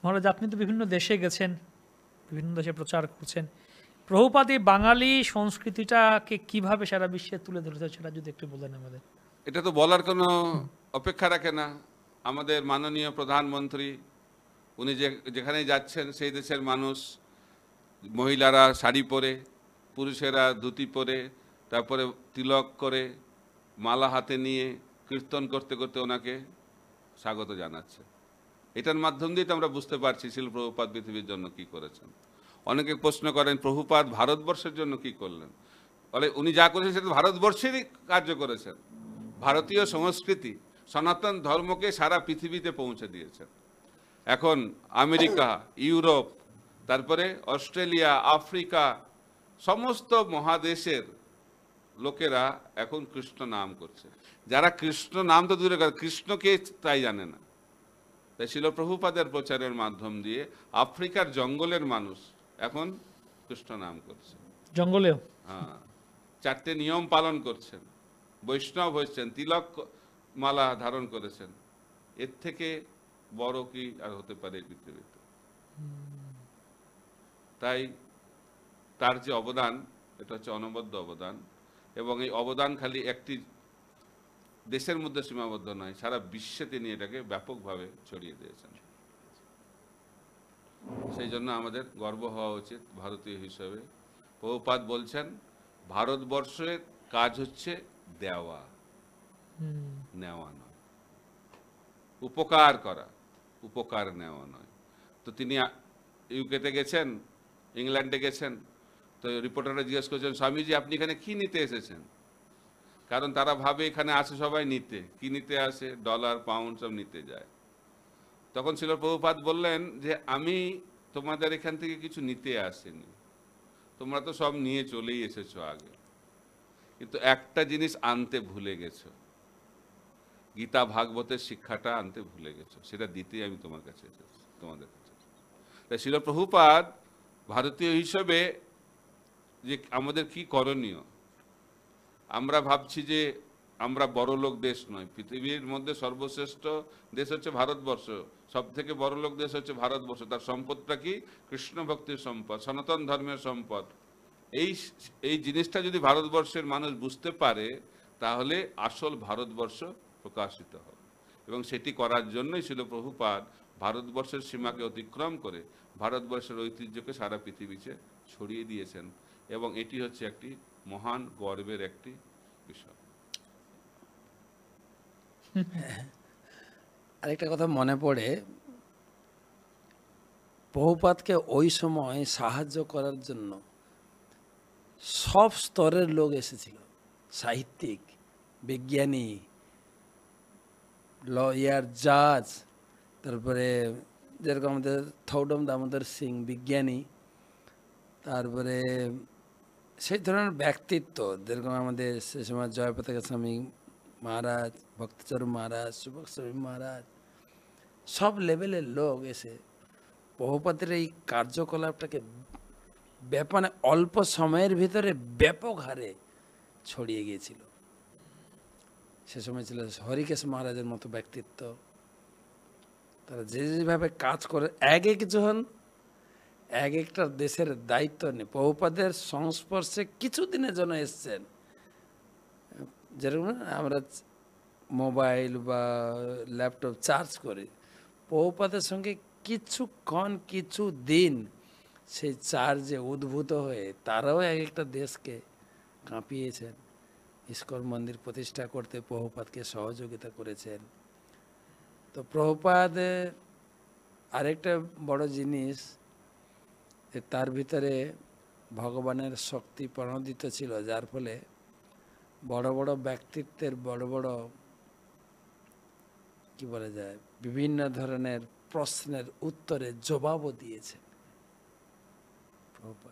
মহারাজ, আপনি তো বিভিন্ন দেশে গেছেন, বিভিন্ন দেশে প্রচার করছেন। প্রভুপাদ এই বাঙালি সংস্কৃতিটাকে কিভাবে সারা বিশ্বে তুলে ধরেছে সেটা যদি একটু বলেন আমাদের। এটা তো বলার কোনো অপেক্ষা রাখে না। আমাদের মাননীয় প্রধানমন্ত্রী উনি যেখানেই যাচ্ছেন সেই দেশের মানুষ, মহিলারা শাড়ি পরে, পুরুষেরা ধুতি পরে, তারপরে তিলক করে, মালা হাতে নিয়ে কীর্তন করতে করতে ওনাকে স্বাগত জানাচ্ছে। এটার মাধ্যম দিয়ে তো আমরা বুঝতে পারছি শিল প্রভুপাদ পৃথিবীর জন্য কি করেছেন। অনেকে প্রশ্ন করেন প্রভুপাদ ভারতবর্ষের জন্য কি করলেন। বলে উনি যা করেছেন সেটা ভারতবর্ষেরই কার্য করেছেন। ভারতীয় সংস্কৃতি, সনাতন ধর্মকে সারা পৃথিবীতে পৌঁছে দিয়েছেন। এখন আমেরিকা, ইউরোপ, তারপরে অস্ট্রেলিয়া, আফ্রিকা, সমস্ত মহাদেশের লোকেরা এখন কৃষ্ণ নাম করছে। যারা কৃষ্ণ নাম তো দূরে কথা, কৃষ্ণকে তাই জানে না। তাই ছিল প্রভুপাদের প্রচারের মাধ্যম দিয়ে আফ্রিকার জঙ্গলের মানুষ এখন কৃষ্ণ নাম করছে। জঙ্গলেও? হ্যাঁ, 4টে নিয়ম পালন করছেন, বৈষ্ণব হয়েছেন, তিলক মালা ধারণ করেছেন। এর থেকে বড় কি আর হতে পারে এই পৃথিবীতে? তাই তার যে অবদান, এটা হচ্ছে অনবদ্য অবদান। এবং এই অবদান খালি একটি দেশের মধ্যে সীমাবদ্ধ নয়, সারা বিশ্বে তিনি এটাকে ব্যাপকভাবে ছড়িয়ে দিয়েছেন। সেই জন্য আমাদের গর্ব হওয়া উচিত ভারতীয় হিসেবে। প্রভুপাদ বলছেন ভারতবর্ষের কাজ হচ্ছে দেওয়া, নেওয়া নয়, উপকার করা, উপকার নেওয়া নয়। তো তিনি ইউকেতে গেছেন, ইংল্যান্ডে গেছেন, তো রিপোর্টাররা জিজ্ঞেস করছেন স্বামীজি আপনি এখানে কি নিতে এসেছেন? কারণ তারা ভাবে এখানে আসে সবাই নিতে, কি নিতে আসে, ডলার পাউন্ড সব নিতে যায়। তখন ছিল প্রভুপাদ বললেন যে আমি তোমাদের এখান থেকে কিছু নিতে আসিনি, তোমরা তো সব নিয়ে চলেই এসেছো আগে, কিন্তু একটা জিনিস আনতে ভুলে গেছো, গীতা ভাগবতের শিক্ষাটা আনতে ভুলে গেছো, সেটা দিতেই আমি তোমার কাছে এসেছি, তোমাদের কাছে। তাই ছিল প্রভুপাদ ভারতীয় হিসেবে যে আমাদের কি করণীয়। আমরা ভাবছি যে আমরা বড়লোক দেশ নয়, পৃথিবীর মধ্যে সর্বশ্রেষ্ঠ দেশ হচ্ছে ভারতবর্ষ, সব থেকে বড়লোক দেশ হচ্ছে ভারতবর্ষ। তার সম্পদটা কি? কৃষ্ণ ভক্তির সম্পদ, সনাতন ধর্মের সম্পদ। এই এই জিনিসটা যদি ভারতবর্ষের মানুষ বুঝতে পারে তাহলে আসল ভারতবর্ষ প্রকাশিত হবে। এবং সেটি করার জন্যই ছিল প্রভুপাদ ভারতবর্ষের সীমাকে অতিক্রম করে ভারতবর্ষের ঐতিহ্যকে সারা পৃথিবীতে ছড়িয়ে দিয়েছেন। এবং এটি হচ্ছে একটি মহান গর্বের একটি বিষয়। আরেকটা কথা মনে পড়ে, প্রভুপাদকে ওই সময় সাহায্য করার জন্য সব স্তরের লোক এসেছিল, সাহিত্যিক, বিজ্ঞানী, লয়ার, জাজ, তারপরে যেরকম আমাদের থৌডম দামোদর সিং বিজ্ঞানী, তারপরে সেই ধরনের ব্যক্তিত্ব যেরকম আমাদের সে সময় জয়পতাকা স্বামী মহারাজ, ভক্তিচরণ মহারাজ, সুভাষ স্বামী মহারাজ, সব লেভেলের লোক এসে প্রভুপাদের এই কার্যকলাপটাকে মানে অল্প সময়ের ভিতরে ব্যাপক হারে ছড়িয়ে গিয়েছিল। সে সময় ছিল হরিকেশ মহারাজের মতো ব্যক্তিত্ব, তারা যে যেভাবে কাজ করে এক একজন এক একটা দেশের দায়িত্ব নেই। প্রভুপাদের সংস্পর্শে কিছুদিনের জন্য এসছেন, যেরকম আমরা মোবাইল বা ল্যাপটপ চার্জ করি, প্রভুপাদের সঙ্গে কিছুক্ষণ কিছু দিন সেই চার্জে উদ্ভূত হয়ে তারাও এক একটা দেশকে কাঁপিয়েছেন। ইস্কন মন্দির প্রতিষ্ঠা করতে প্রভুপাদকে সহযোগিতা করেছেন। তো প্রভুপাদ আরেকটা বড় জিনিস, তার ভিতরে ভগবানের শক্তি প্রণোদিত ছিল, যার ফলে বড় বড় ব্যক্তিত্বের বড় বড় কি বলা যায় বিভিন্ন ধরনের প্রশ্নের উত্তরে জবাবও দিয়েছে প্রভুপাদ।